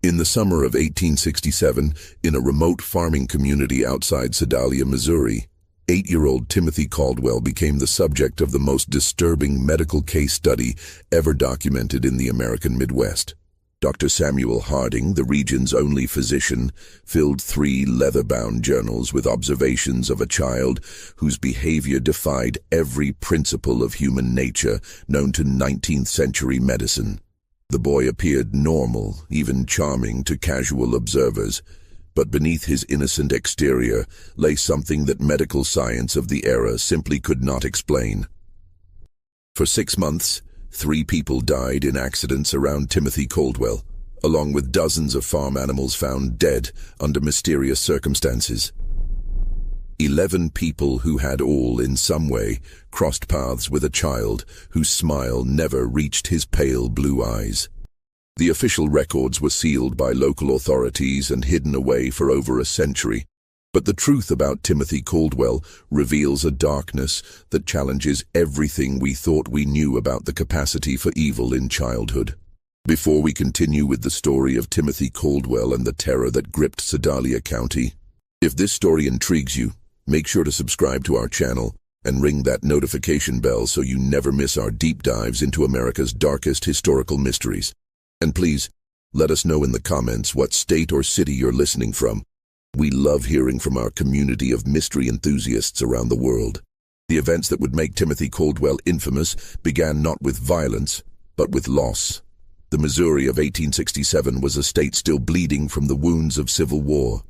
In the summer of 1867, in a remote farming community outside Sedalia, Missouri, 8-year-old Timothy Caldwell became the subject of the most disturbing medical case study ever documented in the American Midwest. Dr. Samuel Harding, the region's only physician, filled 3 leather-bound journals with observations of a child whose behavior defied every principle of human nature known to 19th-century medicine. The boy appeared normal, even charming to casual observers, but beneath his innocent exterior lay something that medical science of the era simply could not explain. For 6 months, 3 people died in accidents around Timothy Caldwell, along with dozens of farm animals found dead under mysterious circumstances. 11 people who had all, in some way, crossed paths with a child whose smile never reached his pale blue eyes. The official records were sealed by local authorities and hidden away for over a century. But the truth about Timothy Caldwell reveals a darkness that challenges everything we thought we knew about the capacity for evil in childhood. Before we continue with the story of Timothy Caldwell and the terror that gripped Sedalia County, if this story intrigues you, make sure to subscribe to our channel and ring that notification bell so you never miss our deep dives into America's darkest historical mysteries. And please, let us know in the comments what state or city you're listening from. We love hearing from our community of mystery enthusiasts around the world. The events that would make Timothy Caldwell infamous began not with violence, but with loss. The Missouri of 1867 was a state still bleeding from the wounds of civil war.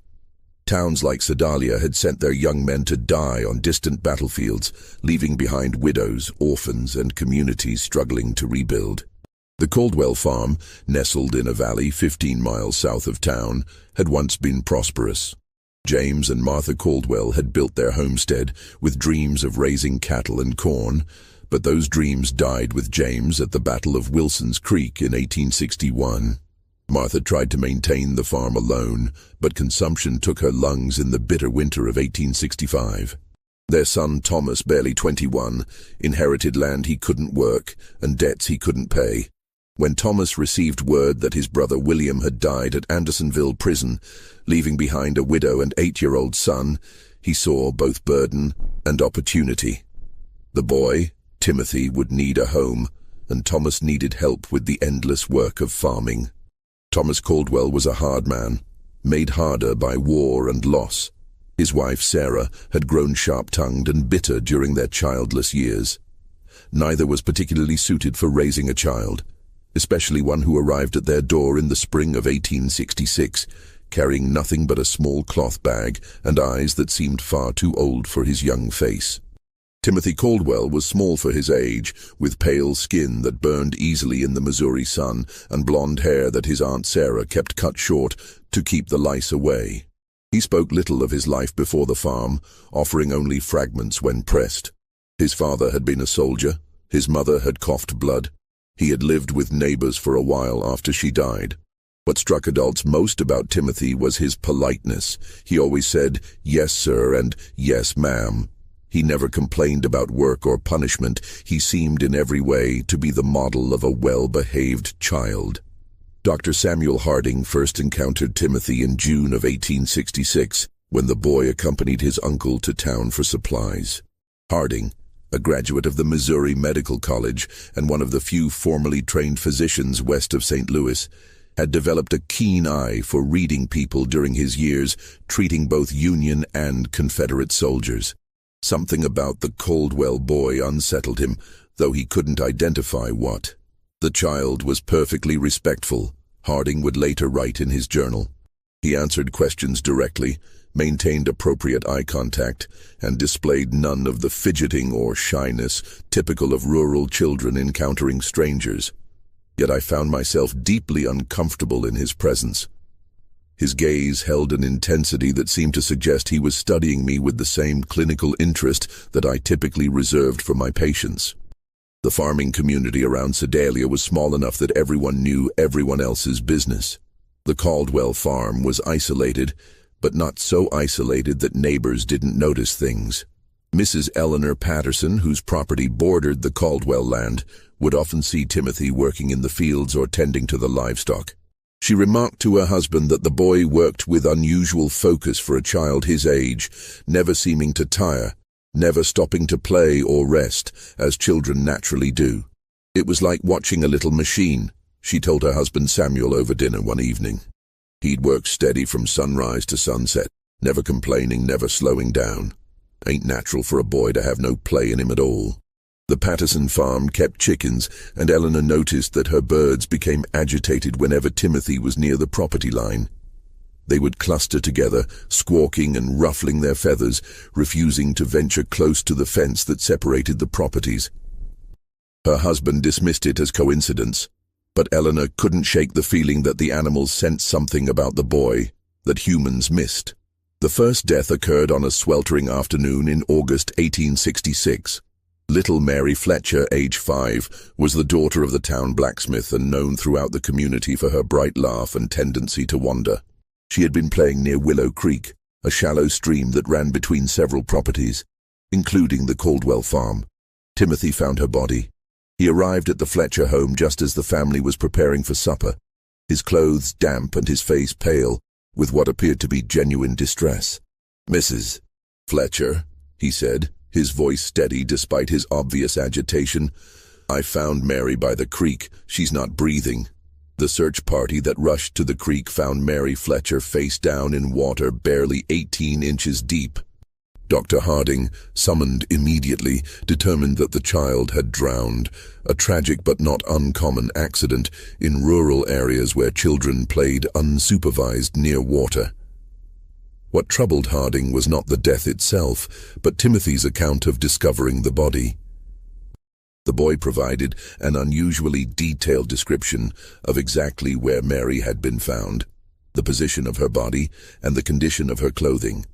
Towns like Sedalia had sent their young men to die on distant battlefields, leaving behind widows, orphans, and communities struggling to rebuild. The Caldwell farm, nestled in a valley 15 miles south of town, had once been prosperous. James and Martha Caldwell had built their homestead with dreams of raising cattle and corn, but those dreams died with James at the Battle of Wilson's Creek in 1861. Martha tried to maintain the farm alone, but consumption took her lungs in the bitter winter of 1865. Their son Thomas, barely 21, inherited land he couldn't work and debts he couldn't pay. When Thomas received word that his brother William had died at Andersonville prison, leaving behind a widow and 8-year-old son, he saw both burden and opportunity. The boy, Timothy, would need a home, and Thomas needed help with the endless work of farming. Thomas Caldwell was a hard man, made harder by war and loss. His wife, Sarah, had grown sharp-tongued and bitter during their childless years. Neither was particularly suited for raising a child, especially one who arrived at their door in the spring of 1866, carrying nothing but a small cloth bag and eyes that seemed far too old for his young face. Timothy Caldwell was small for his age, with pale skin that burned easily in the Missouri sun and blonde hair that his Aunt Sarah kept cut short to keep the lice away. He spoke little of his life before the farm, offering only fragments when pressed. His father had been a soldier. His mother had coughed blood. He had lived with neighbors for a while after she died. What struck adults most about Timothy was his politeness. He always said, "Yes, sir," and "Yes, ma'am." He never complained about work or punishment. He seemed in every way to be the model of a well-behaved child. Dr. Samuel Harding first encountered Timothy in June of 1866, when the boy accompanied his uncle to town for supplies. Harding, a graduate of the Missouri Medical College and one of the few formally trained physicians west of St. Louis, had developed a keen eye for reading people during his years treating both Union and Confederate soldiers. Something about the Caldwell boy unsettled him, though he couldn't identify what. The child was perfectly respectful, Harding would later write in his journal. He answered questions directly, maintained appropriate eye contact, and displayed none of the fidgeting or shyness typical of rural children encountering strangers. Yet I found myself deeply uncomfortable in his presence. His gaze held an intensity that seemed to suggest he was studying me with the same clinical interest that I typically reserved for my patients. The farming community around Sedalia was small enough that everyone knew everyone else's business. The Caldwell farm was isolated, but not so isolated that neighbors didn't notice things. Mrs. Eleanor Patterson, whose property bordered the Caldwell land, would often see Timothy working in the fields or tending to the livestock. She remarked to her husband that the boy worked with unusual focus for a child his age, never seeming to tire, never stopping to play or rest, as children naturally do. It was like watching a little machine, she told her husband Samuel over dinner one evening. He'd work steady from sunrise to sunset, never complaining, never slowing down. Ain't natural for a boy to have no play in him at all. The Patterson farm kept chickens, and Eleanor noticed that her birds became agitated whenever Timothy was near the property line. They would cluster together, squawking and ruffling their feathers, refusing to venture close to the fence that separated the properties. Her husband dismissed it as coincidence, but Eleanor couldn't shake the feeling that the animals sensed something about the boy that humans missed. The first death occurred on a sweltering afternoon in August 1866. Little Mary Fletcher, age 5, was the daughter of the town blacksmith and known throughout the community for her bright laugh and tendency to wander. She had been playing near Willow Creek, a shallow stream that ran between several properties, including the Caldwell farm. Timothy found her body. He arrived at the Fletcher home just as the family was preparing for supper, his clothes damp and his face pale, with what appeared to be genuine distress. "Mrs. Fletcher," he said, his voice steady despite his obvious agitation, "I found Mary by the creek. She's not breathing." The search party that rushed to the creek found Mary Fletcher face down in water barely 18 inches deep. Dr. Harding, summoned immediately, determined that the child had drowned, a tragic but not uncommon accident in rural areas where children played unsupervised near water. What troubled Harding was not the death itself, but Timothy's account of discovering the body. The boy provided an unusually detailed description of exactly where Mary had been found, the position of her body, and the condition of her clothing.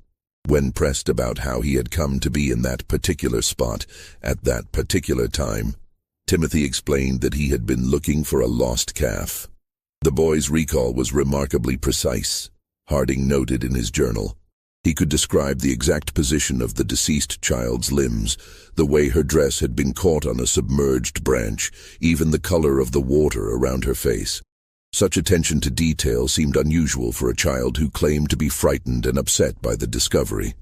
When pressed about how he had come to be in that particular spot at that particular time, Timothy explained that he had been looking for a lost calf. The boy's recall was remarkably precise, Harding noted in his journal. He could describe the exact position of the deceased child's limbs, the way her dress had been caught on a submerged branch, even the color of the water around her face. Such attention to detail seemed unusual for a child who claimed to be frightened and upset by the discovery.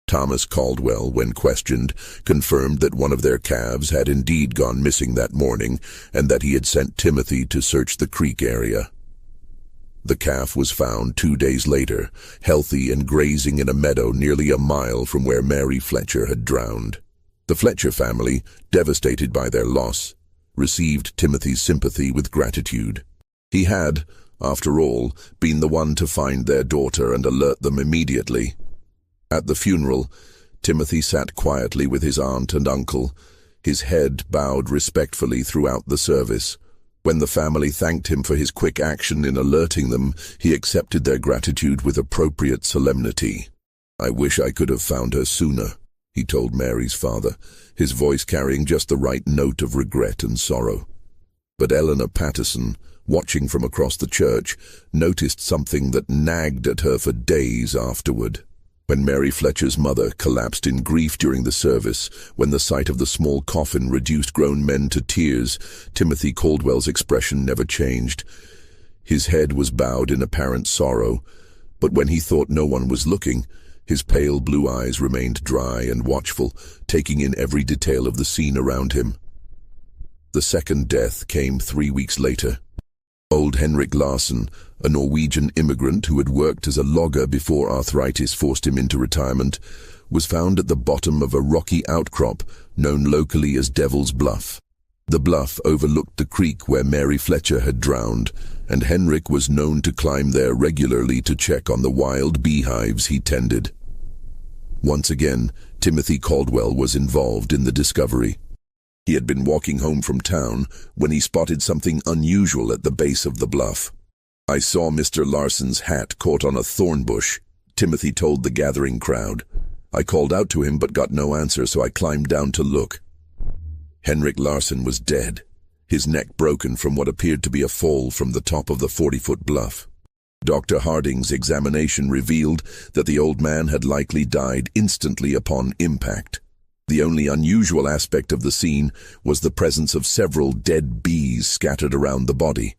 Thomas Caldwell, when questioned, confirmed that one of their calves had indeed gone missing that morning and that he had sent Timothy to search the creek area. The calf was found 2 days later, healthy and grazing in a meadow nearly a mile from where Mary Fletcher had drowned. The Fletcher family, devastated by their loss, received Timothy's sympathy with gratitude. He had, after all, been the one to find their daughter and alert them immediately. At the funeral, Timothy sat quietly with his aunt and uncle, his head bowed respectfully throughout the service. When the family thanked him for his quick action in alerting them, he accepted their gratitude with appropriate solemnity. "I wish I could have found her sooner," he told Mary's father, his voice carrying just the right note of regret and sorrow. But Eleanor Patterson, watching from across the church, noticed something that nagged at her for days afterward. When Mary Fletcher's mother collapsed in grief during the service, when the sight of the small coffin reduced grown men to tears, Timothy Caldwell's expression never changed. His head was bowed in apparent sorrow, but when he thought no one was looking, his pale blue eyes remained dry and watchful, taking in every detail of the scene around him. The second death came 3 weeks later. Old Henrik Larsson, a Norwegian immigrant who had worked as a logger before arthritis forced him into retirement, was found at the bottom of a rocky outcrop known locally as Devil's Bluff. The bluff overlooked the creek where Mary Fletcher had drowned, and Henrik was known to climb there regularly to check on the wild beehives he tended. Once again, Timothy Caldwell was involved in the discovery. He had been walking home from town when he spotted something unusual at the base of the bluff. "I saw Mr. Larsson's hat caught on a thorn bush," Timothy told the gathering crowd. "I called out to him but got no answer, so I climbed down to look." Henrik Larsson was dead, his neck broken from what appeared to be a fall from the top of the 40-foot bluff. Dr. Harding's examination revealed that the old man had likely died instantly upon impact. The only unusual aspect of the scene was the presence of several dead bees scattered around the body.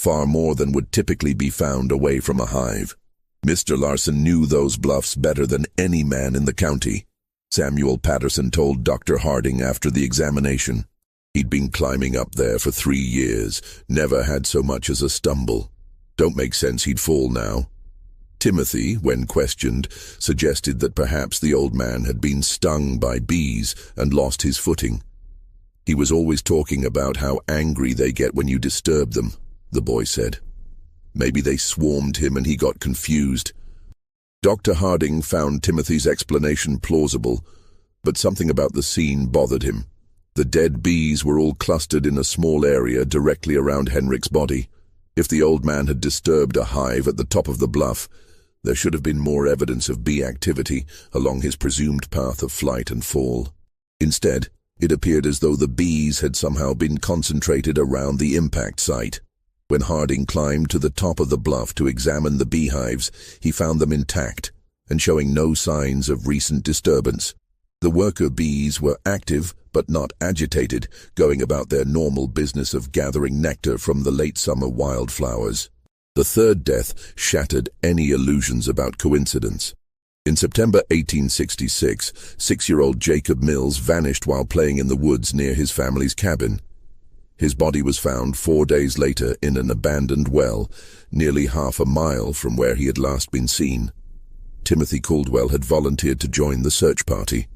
far more than would typically be found away from a hive. Mr. Larson knew those bluffs better than any man in the county, Samuel Patterson told Dr. Harding after the examination. He'd been climbing up there for 3 years, never had so much as a stumble. Don't make sense he'd fall now. Timothy, when questioned, suggested that perhaps the old man had been stung by bees and lost his footing. He was always talking about how angry they get when you disturb them, the boy said. Maybe they swarmed him and he got confused. Dr. Harding found Timothy's explanation plausible, but something about the scene bothered him. The dead bees were all clustered in a small area directly around Henrik's body. If the old man had disturbed a hive at the top of the bluff, there should have been more evidence of bee activity along his presumed path of flight and fall. Instead, it appeared as though the bees had somehow been concentrated around the impact site. When Harding climbed to the top of the bluff to examine the beehives, he found them intact and showing no signs of recent disturbance. The worker bees were active but not agitated, going about their normal business of gathering nectar from the late summer wildflowers. The third death shattered any illusions about coincidence. In September 1866, 6-year-old Jacob Mills vanished while playing in the woods near his family's cabin. His body was found 4 days later in an abandoned well, nearly half a mile from where he had last been seen. Timothy Caldwell had volunteered to join the search party.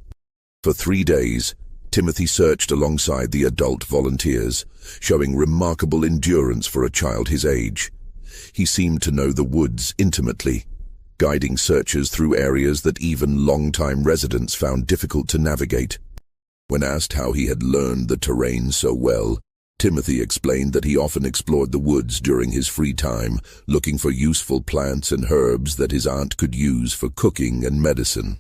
For 3 days, Timothy searched alongside the adult volunteers, showing remarkable endurance for a child his age. He seemed to know the woods intimately, guiding searchers through areas that even long-time residents found difficult to navigate. When asked how he had learned the terrain so well, Timothy explained that he often explored the woods during his free time, looking for useful plants and herbs that his aunt could use for cooking and medicine.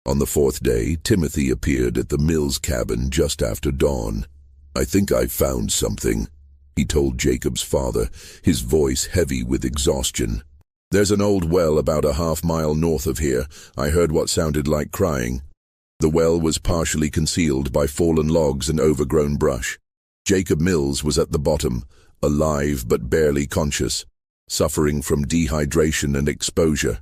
On the 4th day, Timothy appeared at the Mills cabin just after dawn. "I think I've found something," he told Jacob's father, his voice heavy with exhaustion. "There's an old well about a half-mile north of here. I heard what sounded like crying." The well was partially concealed by fallen logs and overgrown brush. Jacob Mills was at the bottom, alive but barely conscious, suffering from dehydration and exposure.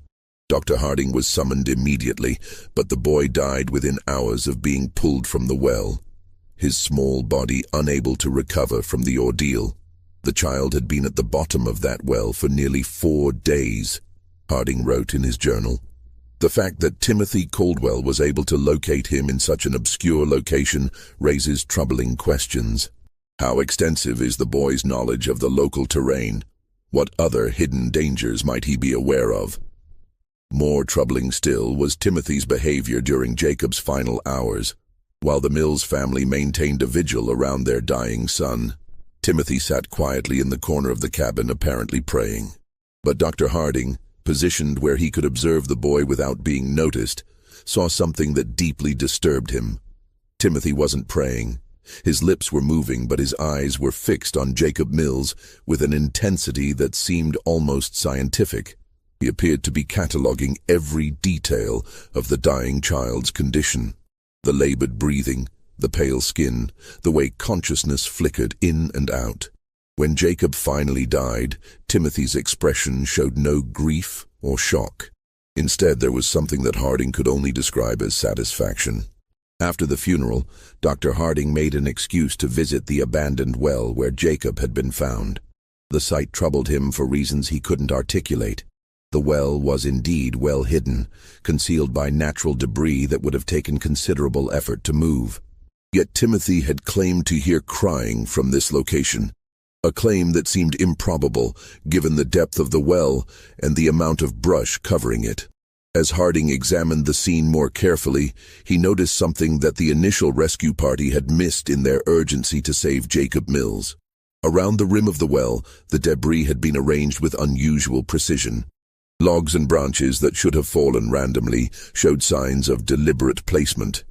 Dr. Harding was summoned immediately, but the boy died within hours of being pulled from the well, his small body unable to recover from the ordeal. The child had been at the bottom of that well for nearly 4 days, Harding wrote in his journal. The fact that Timothy Caldwell was able to locate him in such an obscure location raises troubling questions. How extensive is the boy's knowledge of the local terrain? What other hidden dangers might he be aware of? More troubling still was Timothy's behavior during Jacob's final hours. While the Mills family maintained a vigil around their dying son, Timothy sat quietly in the corner of the cabin, apparently praying. But Dr. Harding, positioned where he could observe the boy without being noticed, saw something that deeply disturbed him. Timothy wasn't praying. His lips were moving, but his eyes were fixed on Jacob Mills with an intensity that seemed almost scientific. He appeared to be cataloging every detail of the dying child's condition. The labored breathing, the pale skin, the way consciousness flickered in and out. When Jacob finally died, Timothy's expression showed no grief or shock. Instead, there was something that Harding could only describe as satisfaction. After the funeral, Dr. Harding made an excuse to visit the abandoned well where Jacob had been found. The site troubled him for reasons he couldn't articulate. The well was indeed well hidden, concealed by natural debris that would have taken considerable effort to move. Yet Timothy had claimed to hear crying from this location, a claim that seemed improbable given the depth of the well and the amount of brush covering it. As Harding examined the scene more carefully, he noticed something that the initial rescue party had missed in their urgency to save Jacob Mills. Around the rim of the well, the debris had been arranged with unusual precision. Logs and branches that should have fallen randomly showed signs of deliberate placement,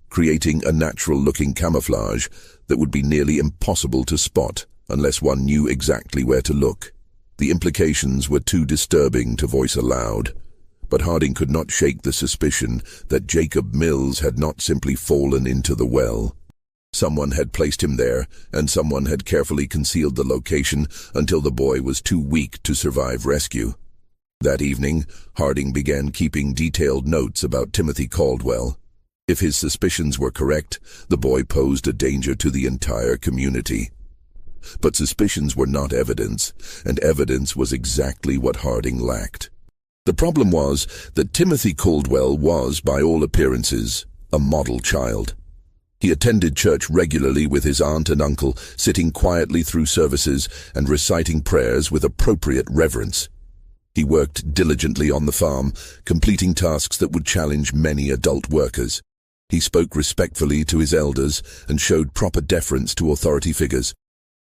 creating a natural-looking camouflage that would be nearly impossible to spot unless one knew exactly where to look. The implications were too disturbing to voice aloud, but Harding could not shake the suspicion that Jacob Mills had not simply fallen into the well. Someone had placed him there, and someone had carefully concealed the location until the boy was too weak to survive rescue. That evening, Harding began keeping detailed notes about Timothy Caldwell. If his suspicions were correct, the boy posed a danger to the entire community. But suspicions were not evidence, and evidence was exactly what Harding lacked. The problem was that Timothy Caldwell was, by all appearances, a model child. He attended church regularly with his aunt and uncle, sitting quietly through services and reciting prayers with appropriate reverence. He worked diligently on the farm, completing tasks that would challenge many adult workers. He spoke respectfully to his elders and showed proper deference to authority figures.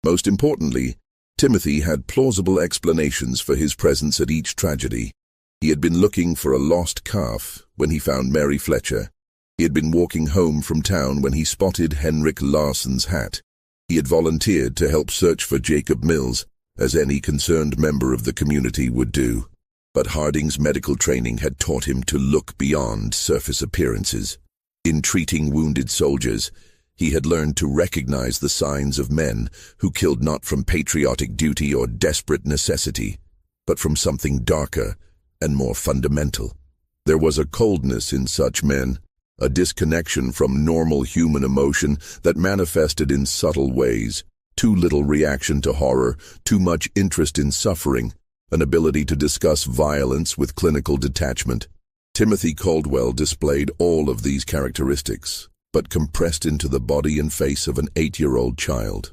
Most importantly, Timothy had plausible explanations for his presence at each tragedy. He had been looking for a lost calf when he found Mary Fletcher. He had been walking home from town when he spotted Henrik Larsson's hat. He had volunteered to help search for Jacob Mills, as any concerned member of the community would do. But Harding's medical training had taught him to look beyond surface appearances. In treating wounded soldiers, he had learned to recognize the signs of men who killed not from patriotic duty or desperate necessity, but from something darker and more fundamental. There was a coldness in such men, a disconnection from normal human emotion that manifested in subtle ways. Too little reaction to horror, too much interest in suffering, an ability to discuss violence with clinical detachment. Timothy Caldwell displayed all of these characteristics, but compressed into the body and face of an 8-year-old child.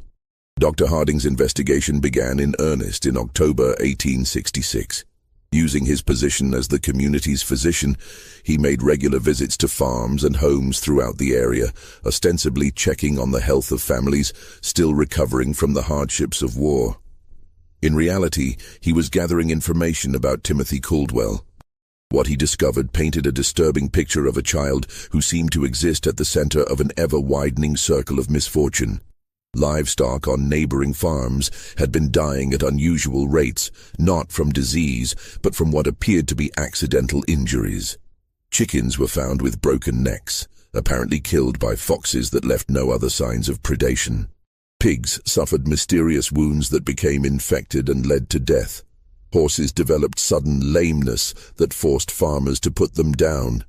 Dr. Harding's investigation began in earnest in October 1866. Using his position as the community's physician, he made regular visits to farms and homes throughout the area, ostensibly checking on the health of families still recovering from the hardships of war. In reality, he was gathering information about Timothy Caldwell. What he discovered painted a disturbing picture of a child who seemed to exist at the center of an ever-widening circle of misfortune. Livestock on neighboring farms had been dying at unusual rates, not from disease, but from what appeared to be accidental injuries. Chickens were found with broken necks, apparently killed by foxes that left no other signs of predation. Pigs suffered mysterious wounds that became infected and led to death. Horses developed sudden lameness that forced farmers to put them down.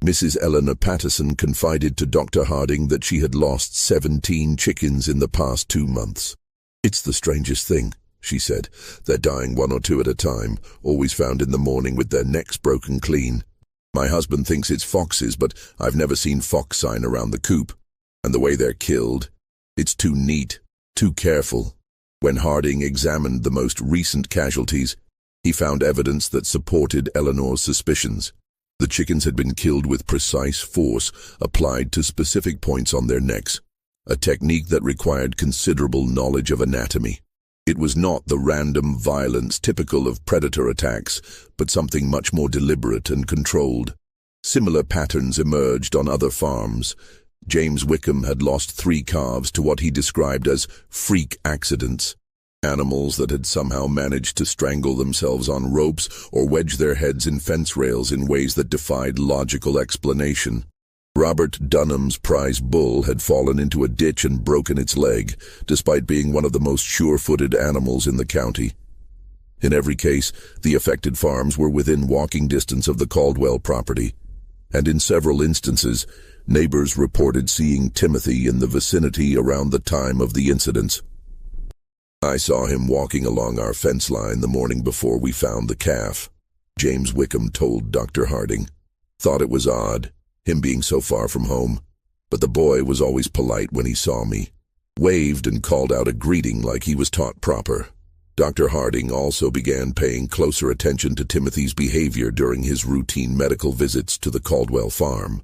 Mrs. Eleanor Patterson confided to Dr. Harding that she had lost 17 chickens in the past 2 months. "It's the strangest thing," she said. "They're dying 1 or 2 at a time, always found in the morning with their necks broken clean. My husband thinks it's foxes, but I've never seen fox sign around the coop. And the way they're killed, it's too neat, too careful." When Harding examined the most recent casualties, he found evidence that supported Eleanor's suspicions. The chickens had been killed with precise force applied to specific points on their necks, a technique that required considerable knowledge of anatomy. It was not the random violence typical of predator attacks, but something much more deliberate and controlled. Similar patterns emerged on other farms. James Wickham had lost 3 calves to what he described as freak accidents. Animals that had somehow managed to strangle themselves on ropes or wedge their heads in fence rails in ways that defied logical explanation. Robert Dunham's prize bull had fallen into a ditch and broken its leg, despite being one of the most sure-footed animals in the county. In every case, the affected farms were within walking distance of the Caldwell property, and in several instances, neighbors reported seeing Timothy in the vicinity around the time of the incidents. "I saw him walking along our fence line the morning before we found the calf," James Wickham told Dr. Harding. "Thought it was odd, him being so far from home, but the boy was always polite when he saw me. Waved and called out a greeting like he was taught proper." Dr. Harding also began paying closer attention to Timothy's behavior during his routine medical visits to the Caldwell farm.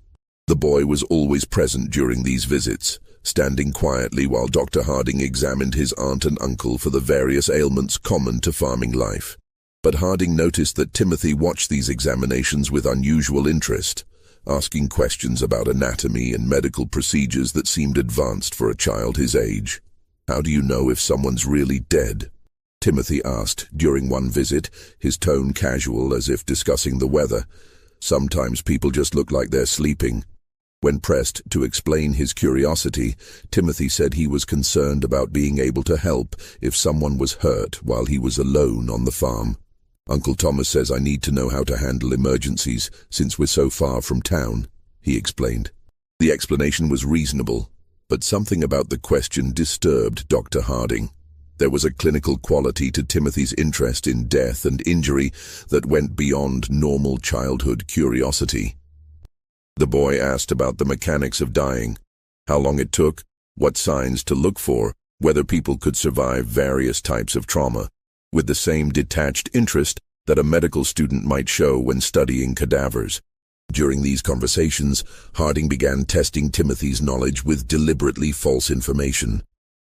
The boy was always present during these visits, standing quietly while Dr. Harding examined his aunt and uncle for the various ailments common to farming life. But Harding noticed that Timothy watched these examinations with unusual interest, asking questions about anatomy and medical procedures that seemed advanced for a child his age. "How do you know if someone's really dead?" Timothy asked during one visit, his tone casual as if discussing the weather. "Sometimes people just look like they're sleeping." When pressed to explain his curiosity, Timothy said he was concerned about being able to help if someone was hurt while he was alone on the farm. "Uncle Thomas says I need to know how to handle emergencies since we're so far from town," he explained. The explanation was reasonable, but something about the question disturbed Dr. Harding. There was a clinical quality to Timothy's interest in death and injury that went beyond normal childhood curiosity. The boy asked about the mechanics of dying, how long it took, what signs to look for, whether people could survive various types of trauma, with the same detached interest that a medical student might show when studying cadavers. During these conversations, Harding began testing Timothy's knowledge with deliberately false information,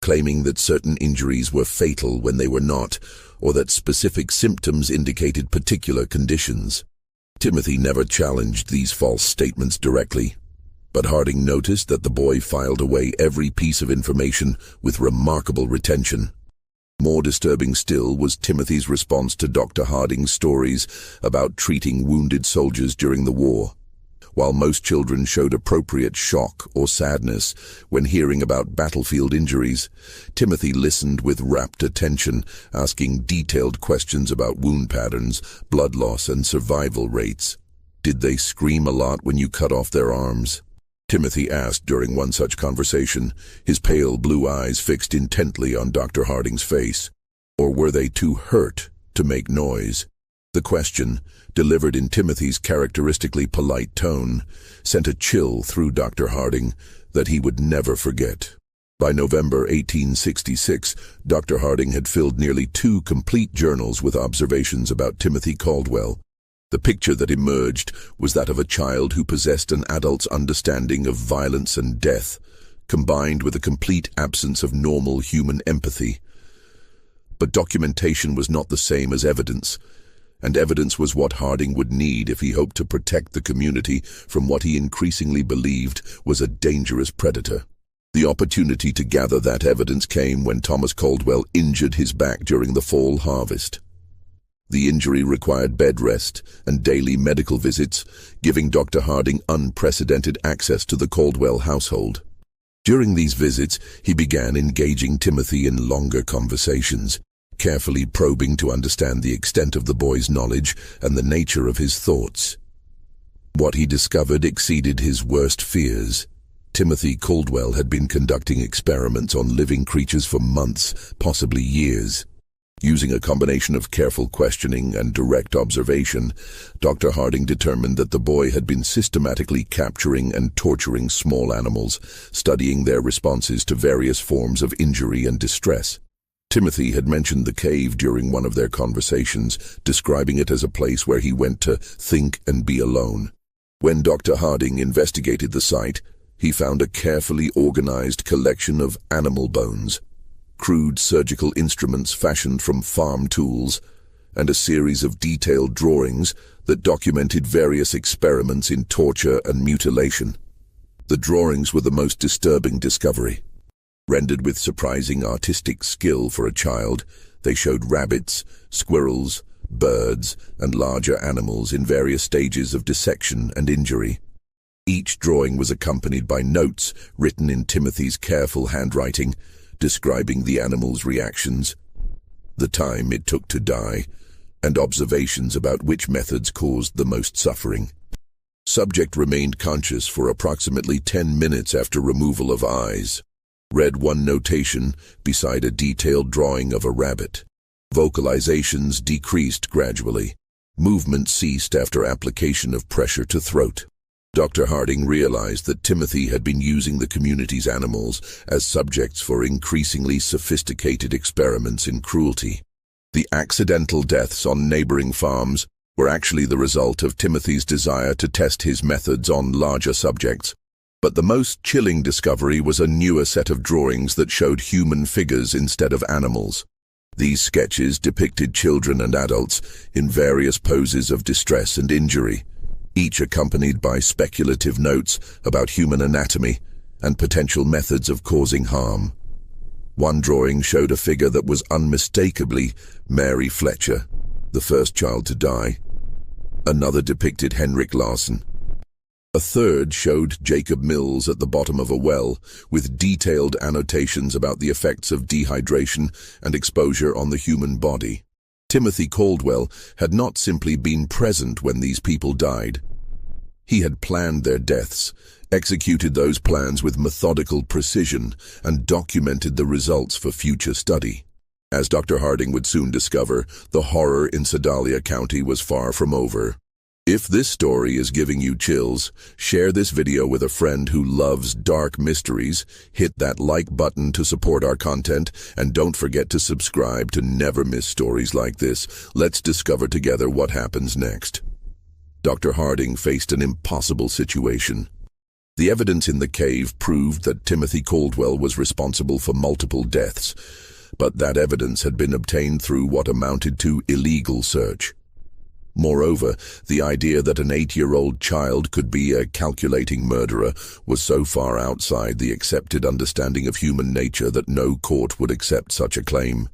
claiming that certain injuries were fatal when they were not, or that specific symptoms indicated particular conditions. Timothy never challenged these false statements directly, but Harding noticed that the boy filed away every piece of information with remarkable retention. More disturbing still was Timothy's response to Dr. Harding's stories about treating wounded soldiers during the war. While most children showed appropriate shock or sadness when hearing about battlefield injuries, Timothy listened with rapt attention, asking detailed questions about wound patterns, blood loss, and survival rates. "Did they scream a lot when you cut off their arms?" Timothy asked during one such conversation, his pale blue eyes fixed intently on Dr. Harding's face. "Or were they too hurt to make noise?" The question, delivered in Timothy's characteristically polite tone, sent a chill through Dr. Harding that he would never forget. By November 1866, Dr. Harding had filled nearly 2 complete journals with observations about Timothy Caldwell. The picture that emerged was that of a child who possessed an adult's understanding of violence and death, combined with a complete absence of normal human empathy. But documentation was not the same as evidence, and evidence was what Harding would need if he hoped to protect the community from what he increasingly believed was a dangerous predator. The opportunity to gather that evidence came when Thomas Caldwell injured his back during the fall harvest. The injury required bed rest and daily medical visits, giving Dr. Harding unprecedented access to the Caldwell household. During these visits, he began engaging Timothy in longer conversations, carefully probing to understand the extent of the boy's knowledge and the nature of his thoughts. What he discovered exceeded his worst fears. Timothy Caldwell had been conducting experiments on living creatures for months, possibly years. Using a combination of careful questioning and direct observation, Dr. Harding determined that the boy had been systematically capturing and torturing small animals, studying their responses to various forms of injury and distress. Timothy had mentioned the cave during one of their conversations, describing it as a place where he went to think and be alone. When Dr. Harding investigated the site, he found a carefully organized collection of animal bones, crude surgical instruments fashioned from farm tools, and a series of detailed drawings that documented various experiments in torture and mutilation. The drawings were the most disturbing discovery. Rendered with surprising artistic skill for a child, they showed rabbits, squirrels, birds, and larger animals in various stages of dissection and injury. Each drawing was accompanied by notes written in Timothy's careful handwriting, describing the animal's reactions, the time it took to die, and observations about which methods caused the most suffering. Subject remained conscious for approximately 10 minutes after removal of eyes. Read one notation beside a detailed drawing of a rabbit. Vocalizations decreased gradually. Movement ceased after application of pressure to throat. Dr. Harding realized that Timothy had been using the community's animals as subjects for increasingly sophisticated experiments in cruelty. The accidental deaths on neighboring farms were actually the result of Timothy's desire to test his methods on larger subjects. But the most chilling discovery was a newer set of drawings that showed human figures instead of animals. These sketches depicted children and adults in various poses of distress and injury, each accompanied by speculative notes about human anatomy and potential methods of causing harm. One drawing showed a figure that was unmistakably Mary Fletcher, the first child to die. Another depicted Henrik Larsen, A third showed Jacob Mills at the bottom of a well, with detailed annotations about the effects of dehydration and exposure on the human body. Timothy Caldwell had not simply been present when these people died. He had planned their deaths, executed those plans with methodical precision, and documented the results for future study. As Dr. Harding would soon discover, the horror in Sedalia County was far from over. If this story is giving you chills, share this video with a friend who loves dark mysteries, hit that like button to support our content, and don't forget to subscribe to never miss stories like this. Let's discover together what happens next. Dr. Harding faced an impossible situation. The evidence in the cave proved that Timothy Caldwell was responsible for multiple deaths, but that evidence had been obtained through what amounted to illegal search. Moreover, the idea that an 8-year-old child could be a calculating murderer was so far outside the accepted understanding of human nature that no court would accept such a claim.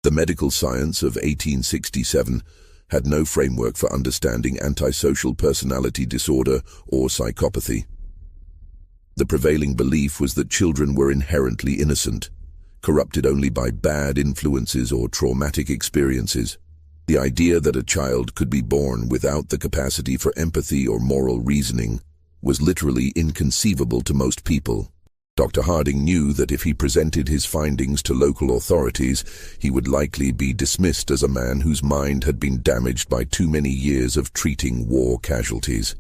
The medical science of 1867 had no framework for understanding antisocial personality disorder or psychopathy. The prevailing belief was that children were inherently innocent, corrupted only by bad influences or traumatic experiences. The idea that a child could be born without the capacity for empathy or moral reasoning was literally inconceivable to most people. Dr. Harding knew that if he presented his findings to local authorities, he would likely be dismissed as a man whose mind had been damaged by too many years of treating war casualties.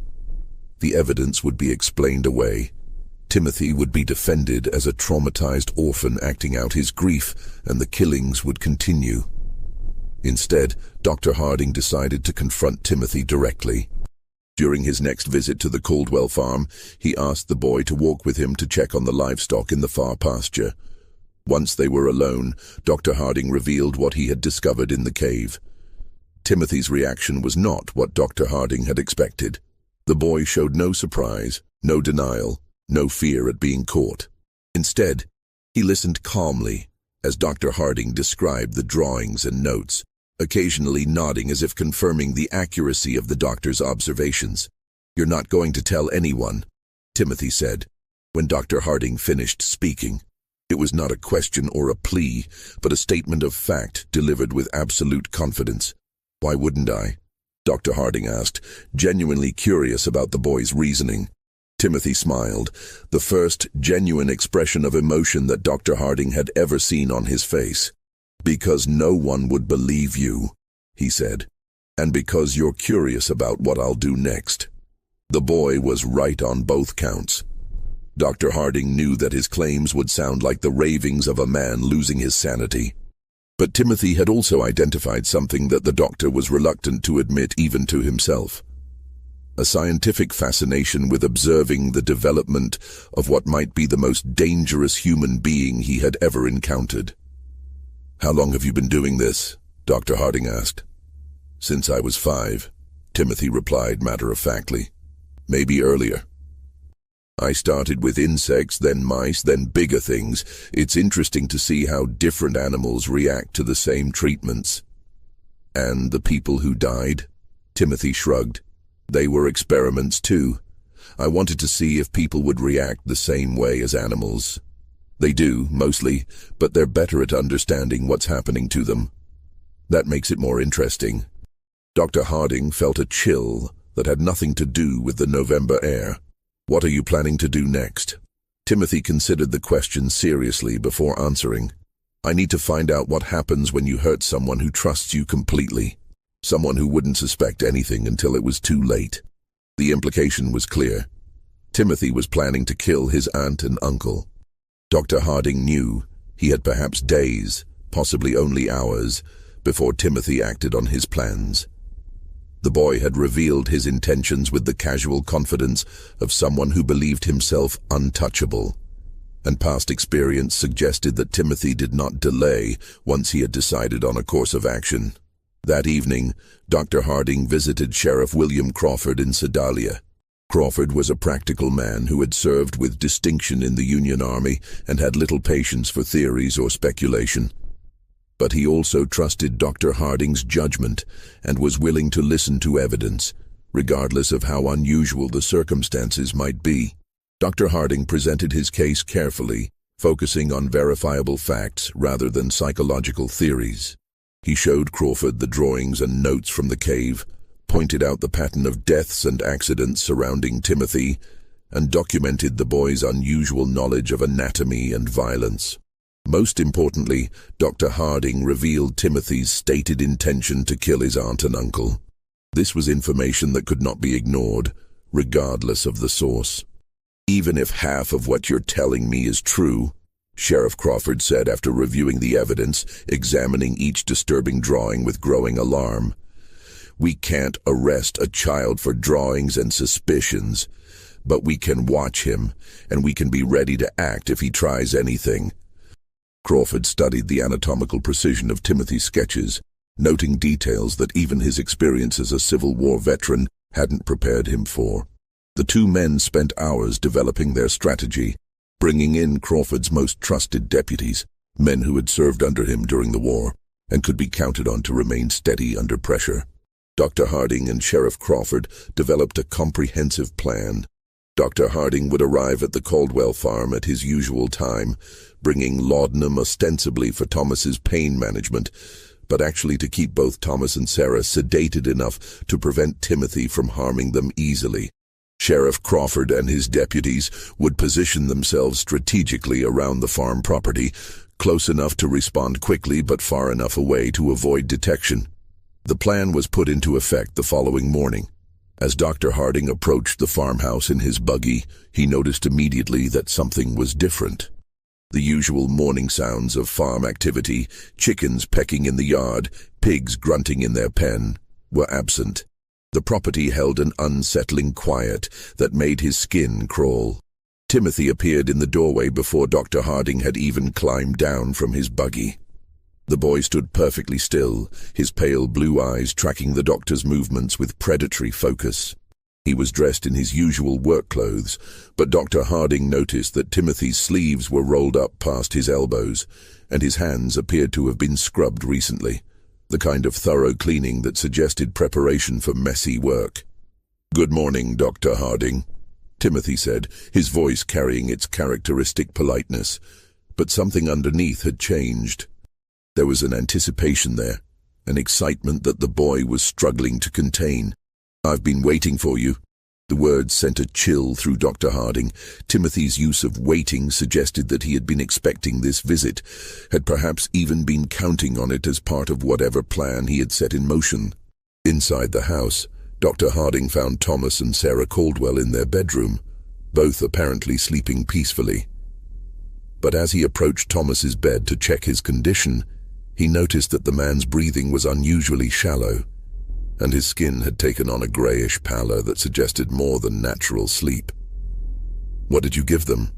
The evidence would be explained away. Timothy would be defended as a traumatized orphan acting out his grief, and the killings would continue. Instead, Dr. Harding decided to confront Timothy directly. During his next visit to the Caldwell farm, he asked the boy to walk with him to check on the livestock in the far pasture. Once they were alone, Dr. Harding revealed what he had discovered in the cave. Timothy's reaction was not what Dr. Harding had expected. The boy showed no surprise, no denial, no fear at being caught. Instead, he listened calmly as Dr. Harding described the drawings and notes, occasionally nodding as if confirming the accuracy of the doctor's observations. "You're not going to tell anyone," Timothy said, when Dr. Harding finished speaking. It was not a question or a plea, but a statement of fact delivered with absolute confidence. "Why wouldn't I?" Dr. Harding asked, genuinely curious about the boy's reasoning. Timothy smiled, the first genuine expression of emotion that Dr. Harding had ever seen on his face. "Because no one would believe you," he said, "and because you're curious about what I'll do next." The boy was right on both counts. Dr. Harding knew that his claims would sound like the ravings of a man losing his sanity. But Timothy had also identified something that the doctor was reluctant to admit even to himself. A scientific fascination with observing the development of what might be the most dangerous human being he had ever encountered. "How long have you been doing this?" Dr. Harding asked. "Since I was 5, Timothy replied matter-of-factly. "Maybe earlier. I started with insects, then mice, then bigger things. It's interesting to see how different animals react to the same treatments." "And the people who died?" Timothy shrugged. "They were experiments too. I wanted to see if people would react the same way as animals. They do, mostly, but they're better at understanding what's happening to them. That makes it more interesting." Dr. Harding felt a chill that had nothing to do with the November air. "What are you planning to do next?" Timothy considered the question seriously before answering. "I need to find out what happens when you hurt someone who trusts you completely. Someone who wouldn't suspect anything until it was too late." The implication was clear. Timothy was planning to kill his aunt and uncle. Dr. Harding knew he had perhaps days, possibly only hours, before Timothy acted on his plans. The boy had revealed his intentions with the casual confidence of someone who believed himself untouchable, and past experience suggested that Timothy did not delay once he had decided on a course of action. That evening, Dr. Harding visited Sheriff William Crawford in Sedalia. Crawford was a practical man who had served with distinction in the Union Army and had little patience for theories or speculation. But he also trusted Dr. Harding's judgment and was willing to listen to evidence, regardless of how unusual the circumstances might be. Dr. Harding presented his case carefully, focusing on verifiable facts rather than psychological theories. He showed Crawford the drawings and notes from the cave, pointed out the pattern of deaths and accidents surrounding Timothy, and documented the boy's unusual knowledge of anatomy and violence. Most importantly, Dr. Harding revealed Timothy's stated intention to kill his aunt and uncle. This was information that could not be ignored, regardless of the source. "Even if half of what you're telling me is true," Sheriff Crawford said after reviewing the evidence, examining each disturbing drawing with growing alarm, "we can't arrest a child for drawings and suspicions, but we can watch him, and we can be ready to act if he tries anything." Crawford studied the anatomical precision of Timothy's sketches, noting details that even his experience as a Civil War veteran hadn't prepared him for. The two men spent hours developing their strategy, bringing in Crawford's most trusted deputies, men who had served under him during the war, and could be counted on to remain steady under pressure. Dr. Harding and Sheriff Crawford developed a comprehensive plan. Dr. Harding would arrive at the Caldwell farm at his usual time, bringing laudanum ostensibly for Thomas's pain management, but actually to keep both Thomas and Sarah sedated enough to prevent Timothy from harming them easily. Sheriff Crawford and his deputies would position themselves strategically around the farm property, close enough to respond quickly but far enough away to avoid detection. The plan was put into effect the following morning. As Dr. Harding approached the farmhouse in his buggy, he noticed immediately that something was different. The usual morning sounds of farm activity, chickens pecking in the yard, pigs grunting in their pen, were absent. The property held an unsettling quiet that made his skin crawl. Timothy appeared in the doorway before Dr. Harding had even climbed down from his buggy. The boy stood perfectly still, his pale blue eyes tracking the doctor's movements with predatory focus. He was dressed in his usual work clothes, but Dr. Harding noticed that Timothy's sleeves were rolled up past his elbows, and his hands appeared to have been scrubbed recently, the kind of thorough cleaning that suggested preparation for messy work. "Good morning, Dr. Harding," Timothy said, his voice carrying its characteristic politeness, but something underneath had changed. There was an anticipation there, an excitement that the boy was struggling to contain. "I've been waiting for you." The words sent a chill through Dr. Harding. Timothy's use of waiting suggested that he had been expecting this visit, had perhaps even been counting on it as part of whatever plan he had set in motion. Inside the house, Dr. Harding found Thomas and Sarah Caldwell in their bedroom, both apparently sleeping peacefully. But as he approached Thomas's bed to check his condition, he noticed that the man's breathing was unusually shallow, and his skin had taken on a grayish pallor that suggested more than natural sleep. "What did you give them?"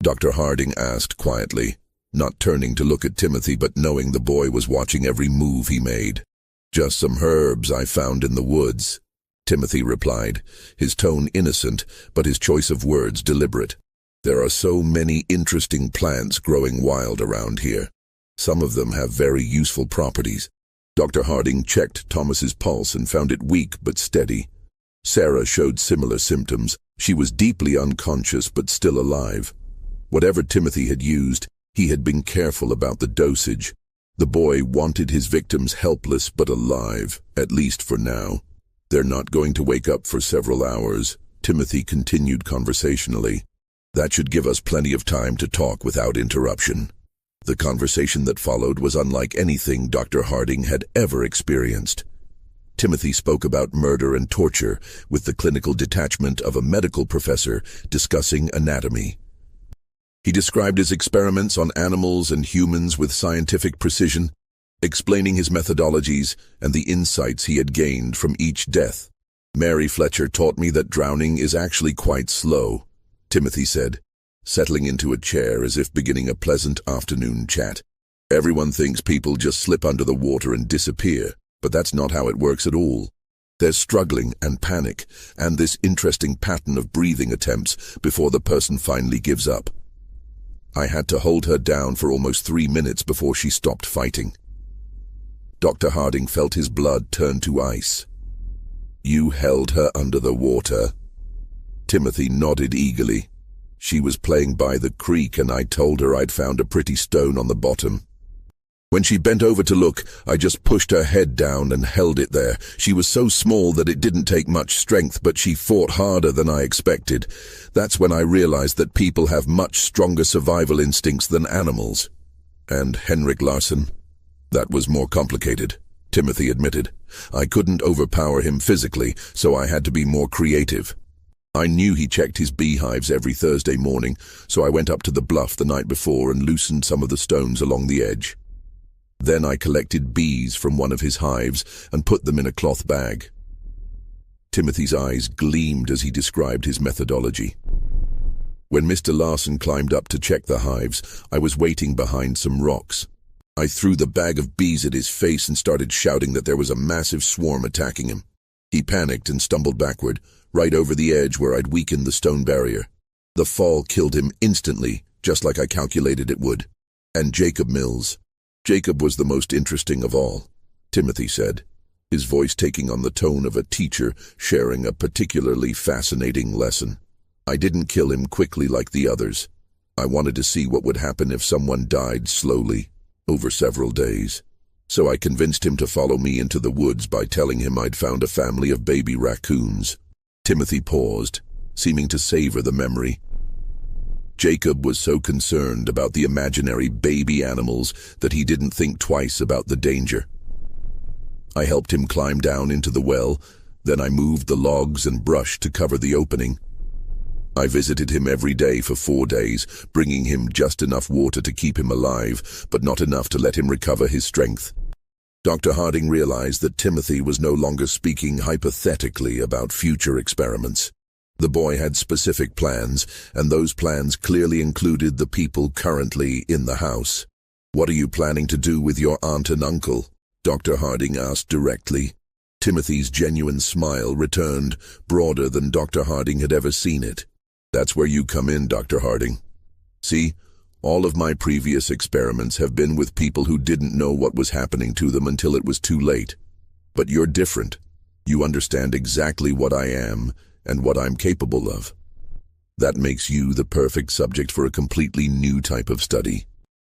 Dr. Harding asked quietly, not turning to look at Timothy but knowing the boy was watching every move he made. "Just some herbs I found in the woods," Timothy replied, his tone innocent but his choice of words deliberate. "There are so many interesting plants growing wild around here. Some of them have very useful properties." Dr. Harding checked Thomas's pulse and found it weak but steady. Sarah showed similar symptoms. She was deeply unconscious but still alive. Whatever Timothy had used, he had been careful about the dosage. The boy wanted his victims helpless but alive, at least for now. "They're not going to wake up for several hours," Timothy continued conversationally. "That should give us plenty of time to talk without interruption." The conversation that followed was unlike anything Dr. Harding had ever experienced. Timothy spoke about murder and torture with the clinical detachment of a medical professor discussing anatomy. He described his experiments on animals and humans with scientific precision, explaining his methodologies and the insights he had gained from each death. "Mary Fletcher taught me that drowning is actually quite slow," Timothy said, settling into a chair as if beginning a pleasant afternoon chat. "Everyone thinks people just slip under the water and disappear, but that's not how it works at all. There's struggling and panic, and this interesting pattern of breathing attempts before the person finally gives up. I had to hold her down for almost 3 minutes before she stopped fighting." Dr. Harding felt his blood turn to ice. You held her under the water. Timothy nodded eagerly. She was playing by the creek and I told her I'd found a pretty stone on the bottom. When she bent over to look, I just pushed her head down and held it there. She was so small that it didn't take much strength, but she fought harder than I expected. That's when I realized that people have much stronger survival instincts than animals. And Henrik Larsson? That was more complicated, Timothy admitted. I couldn't overpower him physically, so I had to be more creative. I knew he checked his beehives every Thursday morning, so I went up to the bluff the night before and loosened some of the stones along the edge. Then I collected bees from one of his hives and put them in a cloth bag. Timothy's eyes gleamed as he described his methodology. When Mr. Larsson climbed up to check the hives, I was waiting behind some rocks. I threw the bag of bees at his face and started shouting that there was a massive swarm attacking him. He panicked and stumbled backward, right over the edge where I'd weakened the stone barrier. The fall killed him instantly, just like I calculated it would. And Jacob Mills. Jacob was the most interesting of all, Timothy said, his voice taking on the tone of a teacher sharing a particularly fascinating lesson. I didn't kill him quickly like the others. I wanted to see what would happen if someone died slowly, over several days. So I convinced him to follow me into the woods by telling him I'd found a family of baby raccoons. Timothy paused, seeming to savor the memory. Jacob was so concerned about the imaginary baby animals that he didn't think twice about the danger. I helped him climb down into the well, then I moved the logs and brush to cover the opening. I visited him every day for 4 days, bringing him just enough water to keep him alive, but not enough to let him recover his strength. Dr. Harding realized that Timothy was no longer speaking hypothetically about future experiments. The boy had specific plans, and those plans clearly included the people currently in the house. "What are you planning to do with your aunt and uncle?" Dr. Harding asked directly. Timothy's genuine smile returned, broader than Dr. Harding had ever seen it. "That's where you come in, Dr. Harding. See, all of my previous experiments have been with people who didn't know what was happening to them until it was too late. But you're different. You understand exactly what I am and what I'm capable of. That makes you the perfect subject for a completely new type of study."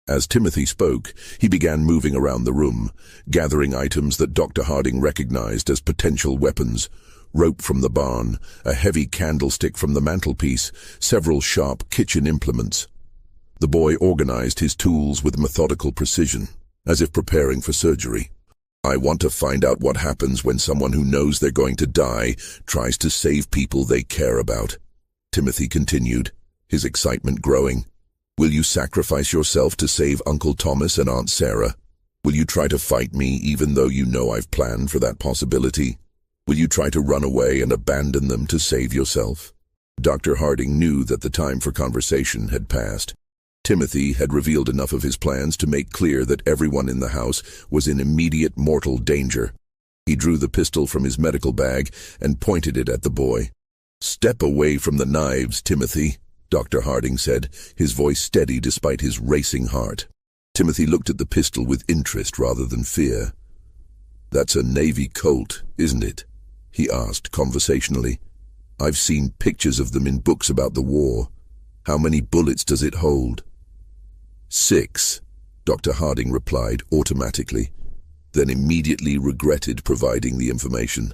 As Timothy spoke, he began moving around the room, gathering items that Dr. Harding recognized as potential weapons: rope from the barn, a heavy candlestick from the mantelpiece, several sharp kitchen implements. The boy organized his tools with methodical precision, as if preparing for surgery. "I want to find out what happens when someone who knows they're going to die tries to save people they care about," Timothy continued, his excitement growing. "Will you sacrifice yourself to save Uncle Thomas and Aunt Sarah? Will you try to fight me even though you know I've planned for that possibility? Will you try to run away and abandon them to save yourself?" Dr. Harding knew that the time for conversation had passed. Timothy had revealed enough of his plans to make clear that everyone in the house was in immediate mortal danger. He drew the pistol from his medical bag and pointed it at the boy. "Step away from the knives, Timothy," Dr. Harding said, his voice steady despite his racing heart. Timothy looked at the pistol with interest rather than fear. "That's a Navy Colt, isn't it?" he asked conversationally. "I've seen pictures of them in books about the war. How many bullets does it hold?" "6, Dr. Harding replied automatically, then immediately regretted providing the information.